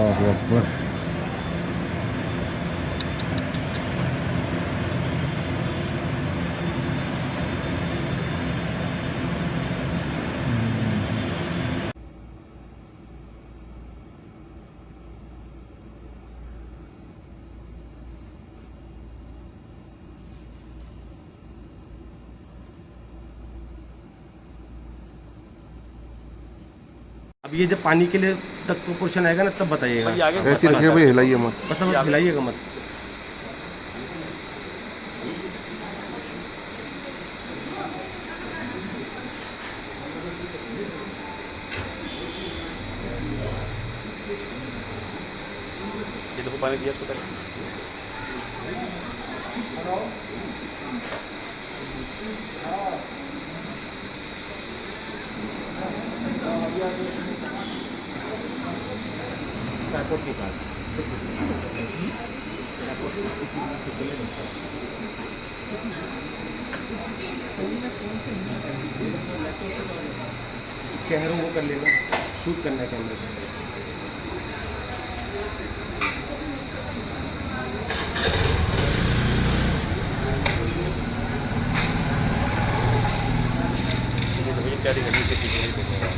अल्लाहु अकबर। अब ये जब पानी के लिए तक पोर्शन आएगा ना तब बताइएगा। ऐसे रखिए भाई, हिलाइए मत। मतलब हिलाइएगा मत। ये देखो पानी दिया इसको। एयरपोर्ट के पास कह रहा हूँ वो कर लेना, शूट करना है कैमरे से। तैयारी करनी है।